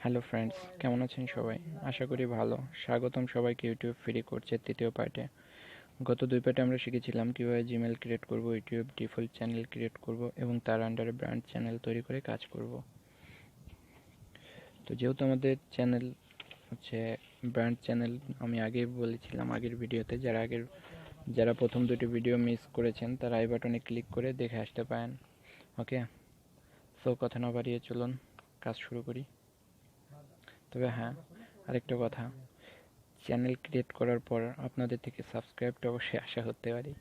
Hello friends, কেমন আছেন সবাই? আশা করি ভালো। স্বাগতম সবাইকে ইউটিউব ফ্রি কোর্সের তৃতীয় পার্টে। গত দুই পার্টে আমরা শিখেছিলাম কিভাবে জিমেল ক্রিয়েট করব, ইউটিউব ডিফল্ট চ্যানেল ক্রিয়েট করব এবং তার আন্ডারে ব্র্যান্ড চ্যানেল তৈরি করে কাজ করব। তো যেহেতু আমাদের চ্যানেল হচ্ছে ব্র্যান্ড চ্যানেল, আমি আগেই বলেছিলাম আগের ভিডিওতে, যারা প্রথম দুটি ভিডিও মিস করেছেন তারা আই বাটনে ক্লিক করে দেখে আসতে পারেন। ওকে, সো কথা না বাড়িয়ে চলুন কাজ শুরু করি। তবে হ্যাঁ, আরেকটা কথা, চ্যানেল ক্রিয়েট করার পর আপনাদের থেকে সাবস্ক্রাইবটা অবশ্যই আশা করতে পারি।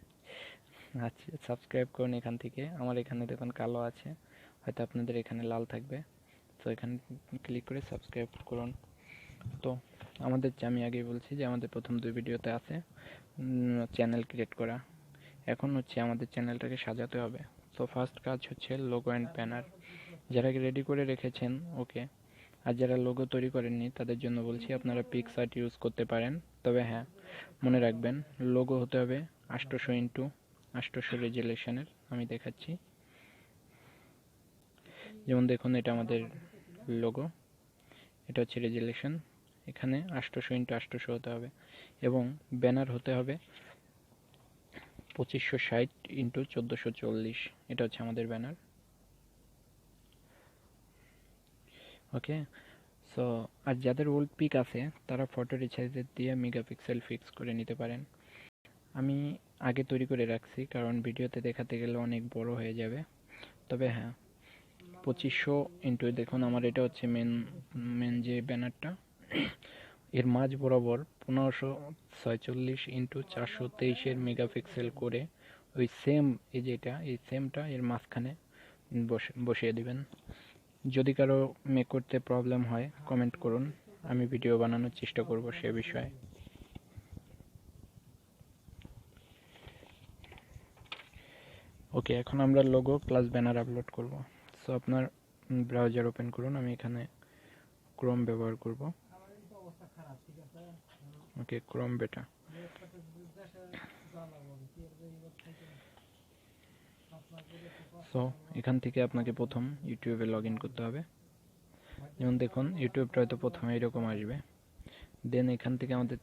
আচ্ছা, সাবস্ক্রাইব করুন এখান থেকে। আমার এখানে দেখুন কালো আছে, হয়তো আপনাদের এখানে লাল থাকবে। তো এখানে ক্লিক করে সাবস্ক্রাইব করুন। তো আমি আগেই বলছি যে আমাদের প্রথম দুই ভিডিওতে আছে চ্যানেল ক্রিয়েট করা। এখন হচ্ছে আমাদের চ্যানেলটাকে সাজাতে হবে। তো ফার্স্ট কাজ হচ্ছে লোগো অ্যান্ড ব্যানার। যারা রেডি করে রেখেছেন ওকে, আর যারা লোগো তৈরি করেননি তাদের জন্য বলছি আপনারা পিক্সার্ট ইউজ করতে পারেন। তবে হ্যাঁ, মনে রাখবেন লোগো হতে হবে 800x800 রেজুলেশনের। আমি দেখাচ্ছি, যেমন দেখুন এটা আমাদের লোগো, এটা হচ্ছে রেজুলেশন। এখানে 800x800 হতে হবে এবং ব্যানার হতে হবে 2560x1440। এটা হচ্ছে আমাদের ব্যানার। ওকে, সো আর যাদের ওল্ড পিক আছে তারা ফটো রিসাইজের দিয়ে মেগাপিক্সেল ফিক্স করে নিতে পারেন। আমি আগে তৈরি করে রাখছি কারণ ভিডিওতে দেখাতে গেলে অনেক বড় হয়ে যাবে। তবে হ্যাঁ, 2500 ইন্টু, দেখুন আমার এটা হচ্ছে মেন যে ব্যানারটা, এর মাঝ বরাবর 1546x423 মেগাপিক্সেল করে ওই সেম, এই সেমটা এর মাঝখানে বসিয়ে দিবেন। যদি কারো মেক করতে প্রবলেম হয় কমেন্ট করুন, আমি ভিডিও বানানোর চেষ্টা করব সে বিষয়ে। ওকে, এখন আমরা লোগো প্লাস ব্যানার আপলোড করব। সো আপনার ব্রাউজার ওপেন করুন, আমি এখানে ক্রোম ব্যবহার করব। ওকে, ক্রোম বেটা। সো এখান থেকে আপনাকে প্রথম ইউটিউবে লগ ইন করতে হবে। যেমন দেখুন ইউটিউবটা হয়তো প্রথমে এরকম আসবে। দেন এখান থেকে আমাদের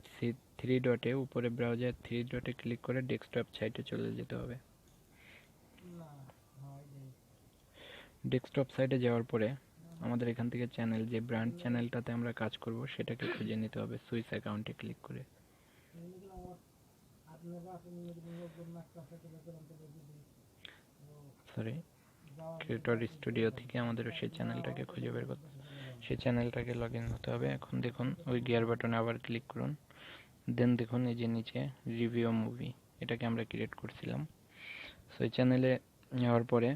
থ্রি ডটে, উপরে ব্রাউজার থ্রি ডটে ক্লিক করে ডেস্কটপ সাইটে চলে যেতে হবে। ডেস্কটপ সাইটে যাওয়ার পরে আমাদের এখান থেকে চ্যানেল, যে ব্র্যান্ড চ্যানেলটাতে আমরা কাজ করব সেটাকে খুঁজে নিতে হবে। সুইচ অ্যাকাউন্টে ক্লিক করে, সরি, ক্রিয়েটর স্টুডিও থেকে আমাদের সেই চ্যানেলটাকে খুঁজে বের করতে, সেই চ্যানেলটাকে লগ ইন হতে হবে। এখন দেখুন ওই গিয়ার বাটনে আবার ক্লিক করুন। দেন দেখুন এই যে নিচে রিভিউ মুভি, এটাকে আমরা ক্রিয়েট করছিলাম। সো এই চ্যানেলে যাওয়ার পরে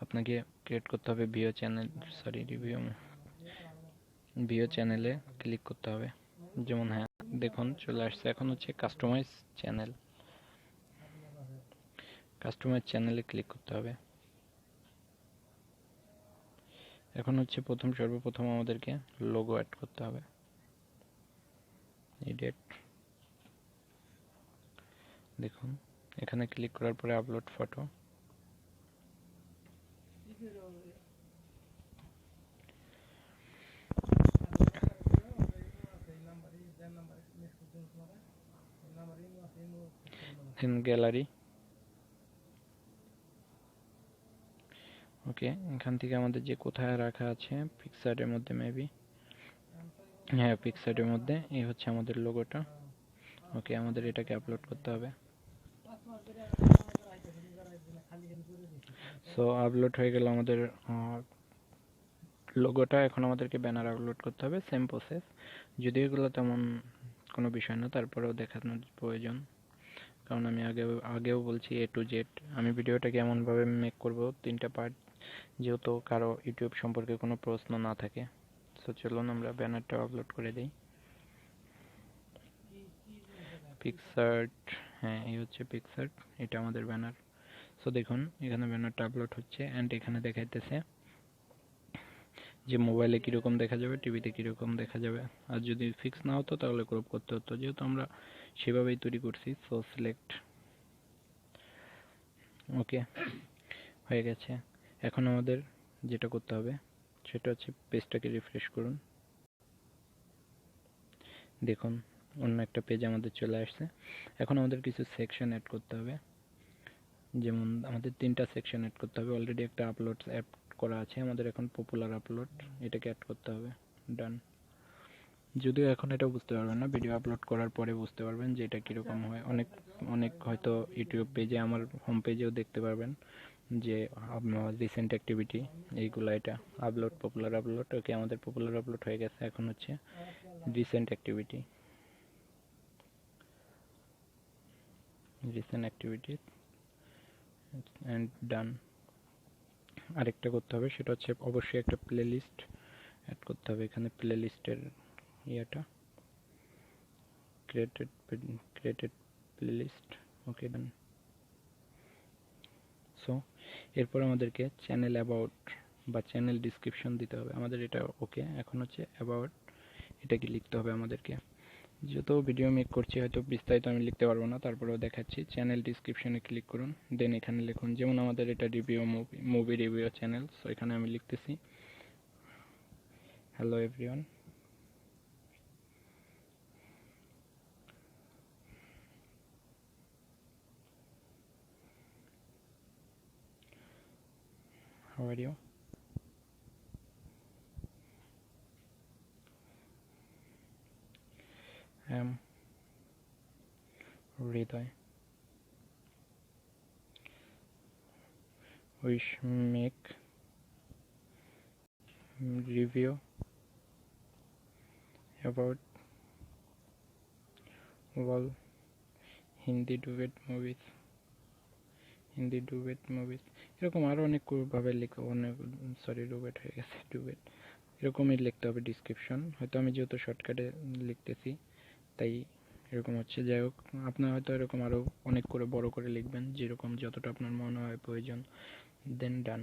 আপনাকে ক্রিয়েট করতে হবে ভিও চ্যানেলে ক্লিক করতে হবে। যেমন হ্যাঁ, দেখুন চলে আসছে। এখন হচ্ছে কাস্টমাইজ চ্যানেলে ক্লিক করতে হবে। এখন হচ্ছে সর্বপ্রথম আমাদেরকে লোগো অ্যাড করতে হবে। এডিট, দেখুন এখানে ক্লিক করার পরে আপলোড ফটো। দেন গ্যালারি। ওকে, এখান থেকে আমাদের যে কোথায় রাখা আছে পিকচারের মধ্যে, মেবি হ্যাঁ পিকচারের মধ্যে, এই হচ্ছে আমাদের লোগোটা। ওকে, আমাদের এটাকে আপলোড করতে হবে। সো আপলোড হয়ে গেল আমাদের লোগোটা। এখন আমাদেরকে ব্যানার আপলোড করতে হবে, সেম প্রসেস। যদিও এগুলো তেমন কোনো বিষয় না, তারপরেও দেখানোর প্রয়োজন, কারণ আমি আগেও বলছি A to Z। আমি ভিডিওটাকে এমনভাবে মেক করব তিনটা পার্ট, যেহেতু কারো ইউটিউব সম্পর্কে কোনো প্রশ্ন না থাকে। সো চলুন আমরা ব্যানারটা আপলোড করে দিই। পিক্সার্ট, হ্যাঁ এই হচ্ছে পিক্সার্ট, এটা আমাদের ব্যানার। সো দেখুন এখানে ব্যানারটা আপলোড হচ্ছে অ্যান্ড এখানে দেখাইতেছে যে মোবাইলে কীরকম দেখা যাবে, টিভিতে কীরকম দেখা যাবে। আর যদি ফিক্স না হতো তাহলে ক্রপ করতে হতো, যেহেতু আমরা সেভাবেই তৈরি করছি। সো সিলেক্ট, ওকে হয়ে গেছে। এখন আমাদের যেটা করতে হবে সেটা হচ্ছে পেজটাকে রিফ্রেশ করুন। দেখুন অন্য একটা পেজ আমাদের চলে আসছে। এখন আমাদের কিছু সেকশন অ্যাড করতে হবে, যেমন আমাদের 3টা সেকশন অ্যাড করতে হবে। অলরেডি একটা আপলোড অ্যাড করা আছে আমাদের, এখন পপুলার আপলোড, এটাকে অ্যাড করতে হবে। ডান। যদিও এখন এটা বুঝতে পারবেন না, ভিডিও আপলোড করার পরে বুঝতে পারবেন যে এটা কীরকম হয়। অনেক অনেক হয়তো ইউটিউব পেজে, আমার হোম পেজেও দেখতে পারবেন যে আমার রিসেন্ট অ্যাক্টিভিটি এইগুলো, এটা আপলোড, পপুলার আপলোড। ওকে, আমাদের পপুলার আপলোড হয়ে গেছে। এখন হচ্ছে recent activity, recent activity and done. আরেকটা করতে হবে, সেটা হচ্ছে অবশ্যই একটা প্লে লিস্ট অ্যাড করতে হবে। এখানে প্লে লিস্টের ইয়েটা ক্রিয়েটেড প্লে লিস্ট। ওকে, ডান। সো এরপর আমাদেরকে চ্যানেল অ্যাবাউট বা চ্যানেল ডিসক্রিপশন দিতে হবে আমাদের, এটা ওকে। এখন হচ্ছে অ্যাবাউট, এটাকে লিখতে হবে আমাদেরকে। যত ভিডিও মেক করছি হয়তো বিস্তারিত আমি লিখতে পারবো না, তারপরেও দেখাচ্ছি। চ্যানেল ডিসক্রিপশনে ক্লিক করুন, দেন এখানে লিখুন, যেমন আমাদের এটা review, movie review channel. So এখানে আমি লিখতেছি hello everyone, how are you, I am Hriday, we make review about all Hindi duet movies, Hindi duet movies. এরকম আরও অনেক ভাবে লিখো, অনেক, সরি ডুয়েট হয়ে গেছে, ডুয়েট। এরকমই লিখতে হবে ডিসক্রিপশন। হয়তো আমি যেহেতু শর্টকাটে লিখতেছি তাই এরকম হচ্ছে। যাই হোক, আপনার হয়তো এরকম আরও অনেক করে বড় করে লিখবেন, যেরকম যতটা আপনার মনে হয় প্রয়োজন। দেন ডান।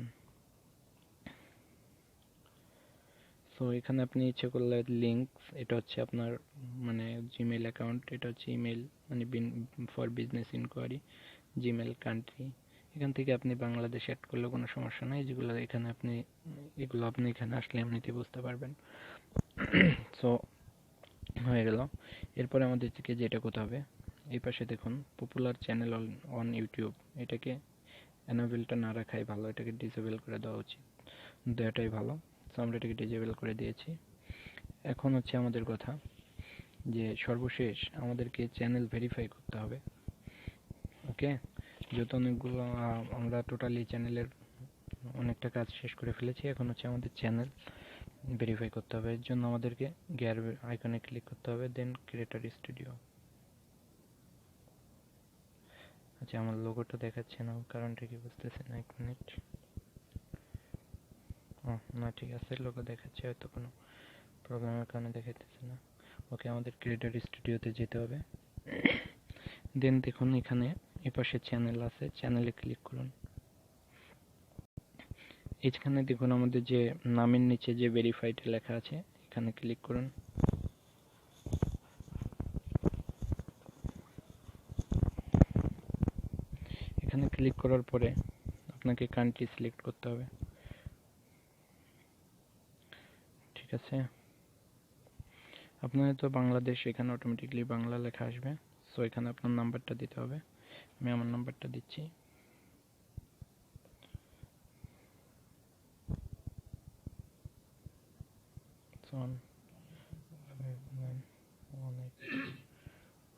সো এখানে আপনি ইচ্ছে করলে লিঙ্কস, এটা হচ্ছে আপনার মানে জিমেল অ্যাকাউন্ট, এটা হচ্ছে ইমেল মানে for business enquiry, Gmail country. এখান থেকে আপনি বাংলাদেশ অ্যাড করলেও কোনো সমস্যা নাই। যেগুলো এখানে আপনি, এগুলো আপনি এখানে আসলে এমনিতেই বুঝতে পারবেন। সো হয়ে গেল। এরপরে আমাদের থেকে যেটা করতে হবে, এই পাশে দেখুন পপুলার চ্যানেল অন ইউটিউব, এটাকে এনাবেলটা না রাখাই ভালো, এটাকে ডিসেবল করে দেওয়া উচিত, দেওয়াটাই ভালো। সো আমরা এটাকে ডিসেবল করে দিয়েছি। এখন হচ্ছে আমাদের কথা যে সর্বশেষ আমাদেরকে চ্যানেল ভেরিফাই করতে হবে। ওকে, যেহেতু অনেকগুলো আমরা টোটালি চ্যানেলের অনেকটা কাজ শেষ করে ফেলেছি, এখন হচ্ছে আমাদের চ্যানেল ভেরিফাই করতে হবে। এর জন্য আমাদেরকে গিয়ার আইকনে ক্লিক করতে হবে, দেন ক্রিয়েটর স্টুডিও। আচ্ছা, আমার লোগোটা দেখাচ্ছে না, কারণটা কি বুঝতেছি না, 1 মিনিট। না ঠিক আছে, লোগো দেখাচ্ছে, হয়তো কোনো প্রবলেমের কারণে দেখাইতেছে না। ওকে, আমাদের ক্রিয়েটর স্টুডিওতে যেতে হবে। দেন দেখুন এখানে এপাশে চ্যানেল আছে, চ্যানেলে ক্লিক করুন। এখানে দেখুন আমাদের যে নামের নিচে যে ভেরিফাইড লেখা আছে, এখানে ক্লিক করুন। এখানে ক্লিক করার পরে আপনাকে কান্ট্রি সিলেক্ট করতে হবে। ঠিক আছে, আপনার তো বাংলাদেশ, এখানে অটোমেটিকলি বাংলা লেখা আসবে। সো এখানে আপনার নাম্বারটা দিতে হবে, আমি আমার নাম্বারটা দিচ্ছি।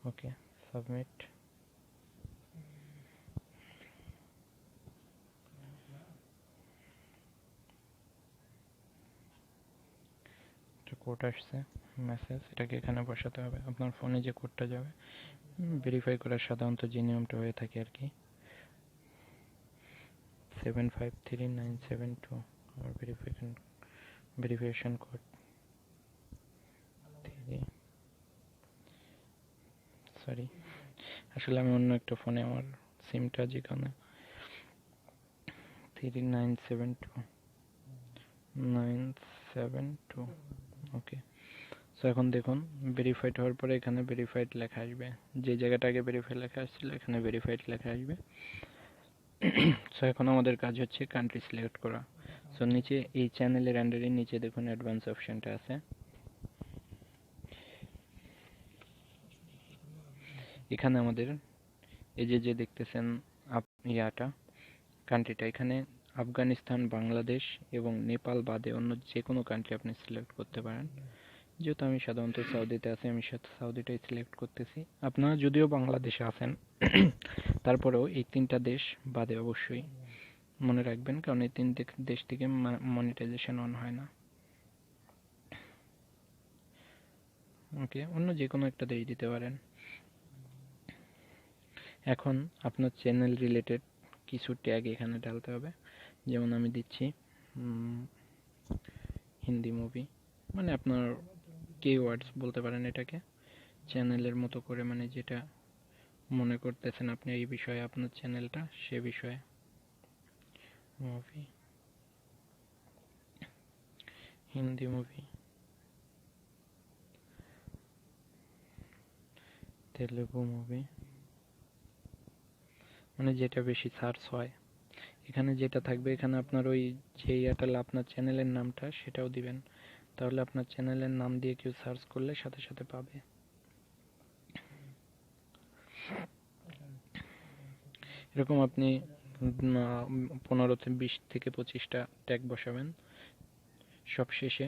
ওকে, সাবমিট। কোড আসছে মেসেজ, এটাকে এখানে বসাতে হবে। আপনার ফোনে যে কোডটা যাবে ভেরিফাই করার সাধারণত যে নিয়মটা হয়ে থাকে আর কি, 753972 আমার ভেরিফিকেশন কোড। সরি, আসলে আমি অন্য একটা ফোনে, আমার সিমটা যেখানে 3972972। ওকে, সো এখন দেখুন ভেরিফাইড হওয়ার পরে এখানে ভেরিফাইড লেখা আসবে, যে জায়গাটা আগে ভেরিফাই লেখা আসছিল এখানে ভেরিফাইড লেখা আসবে। সো এখন আমাদের কাজ হচ্ছে কান্ট্রি সিলেক্ট করা। সো নিচে এই চ্যানেলের আন্ডারে নিচে দেখুন অ্যাডভান্স অপশনটা আছে, এখানে আমাদের এই যে দেখতেছেন ইয়াটা কান্ট্রিটা, এখানে আফগানিস্তান, বাংলাদেশ এবং নেপাল বাদে অন্য যে কোনো কান্ট্রি আপনি সিলেক্ট করতে পারেন। যেহেতু আমি সাধারণত সৌদিতে আছি, আমি সৌদিটাই সিলেক্ট করতেছি। আপনারা যদিও বাংলাদেশে আছেন তারপরেও এই 3টা দেশ বাদে অবশ্যই মনে রাখবেন, কারণ এই 3 দেশ থেকে মনিটাইজেশন অন হয় না। ওকে, অন্য যে কোনো একটা দেশ দিতে পারেন। এখন আপনার চ্যানেল রিলেটেড কিছু ট্যাগ এখানে ডালতে হবে, যেমন আমি দিচ্ছি হিন্দি মুভি, মানে আপনার কিওয়ার্ডস বলতে পারেন এটাকে, চ্যানেলের মতো করে, মানে যেটা মনে করতেছেন আপনি এই বিষয়ে আপনার চ্যানেলটা, সে বিষয়ে। Movie, Hindi movie, Telugu movie, মানে যেটা বেশি সার্চ হয়। এখানে যেটা থাকবে, এখানে আপনার ওই যে ইয়াটাল আপনার চ্যানেলের নামটা সেটাও দিবেন, তাহলে আপনার চ্যানেলের নাম দিয়ে কেউ সার্চ করলে সাথে সাথে পাবে। এরকম আপনি 15 থেকে 25টা ট্যাগ বসাবেন। সব শেষে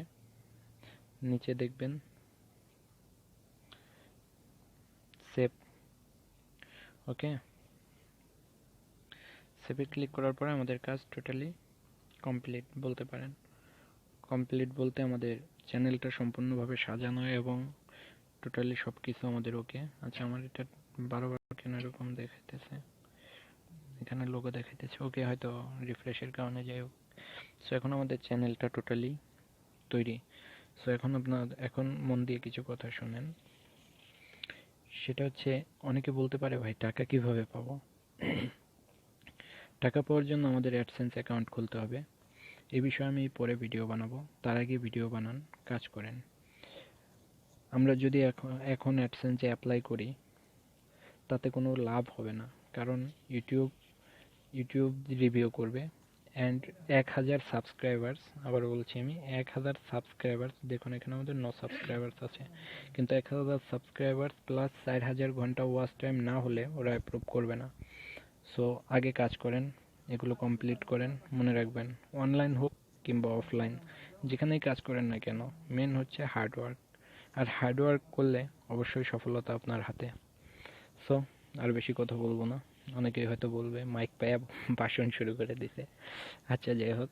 নিচে দেখবেন সেভ। ওকে, সেভে ক্লিক করার পরে আমাদের কাজ টোটালি কমপ্লিট বলতে পারেন। কমপ্লিট বলতে আমাদের চ্যানেলটা সম্পূর্ণভাবে সাজানো এবং টোটালি সব কিছু আমাদের ওকে। আচ্ছা, আমার এটা বারবার কেন এরকম দেখাইতেছে, এখানে লোগো দেখাইতেছে। ওকে, হয়তো রিফ্রেশের কারণে, যাই হোক। সো এখন আমাদের চ্যানেলটা টোটালি তৈরি। সো এখন মন দিয়ে কিছু কথা শুনেন। সেটা হচ্ছে, অনেকে বলতে পারে ভাই টাকা কিভাবে পাবো। টাকা পাওয়ার জন্য আমাদের অ্যাডসেন্স অ্যাকাউন্ট খুলতে হবে। এই বিষয়ে আমি পরে ভিডিও বানাবো, তার আগে ভিডিও বানান, কাজ করেন। আমরা যদি এখন অ্যাডসেন্সে অ্যাপ্লাই করি, তাতে কোনো লাভ হবে না, কারণ ইউটিউব রিভিউ করবে। অ্যান্ড 1000 সাবস্ক্রাইবার্স, আবার বলছি আমি 1000 সাবস্ক্রাইবার্স, দেখুন এখানে আমাদের 9 সাবস্ক্রাইবার্স আছে, কিন্তু 1000 সাবস্ক্রাইবার্স প্লাস 4000 ঘন্টা ওয়াচ টাইম না হলে ওরা অ্যাপ্রুভ করবে না। সো আগে কাজ করেন, এগুলো কমপ্লিট করেন। মনে রাখবেন, অনলাইন হোক কিংবা অফলাইন, যেখানেই কাজ করেন না কেন, মেন হচ্ছে হার্ডওয়ার্ক। আর হার্ডওয়ার্ক করলে অবশ্যই সফলতা আপনার হাতে। সো আর বেশি কথা বলবো না, অনেকেই হয়তো বলবে মাইক পায়া ভাষণ শুরু করে দিছে। আচ্ছা, যাই হোক,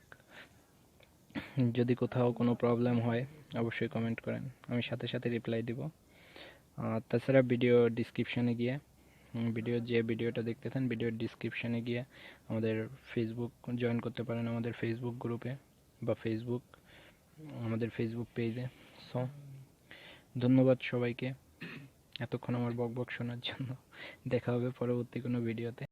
যদি কোথাও কোনো প্রবলেম হয় অবশ্যই কমেন্ট করেন, আমি সাথে সাথে রিপ্লাই দিব। তাছাড়া ভিডিও ডিসক্রিপশানে গিয়ে, যে ভিডিওটা দেখতেছেন ভিডিওর ডিসক্রিপশানে গিয়ে আমাদের ফেসবুক জয়েন করতে পারেন, আমাদের ফেসবুক গ্রুপে বা আমাদের ফেসবুক পেজে। সো ধন্যবাদ সবাইকে এতক্ষণ আমার বকবক শোনার জন্য। দেখা হবে পরবর্তী কোনো ভিডিওতে।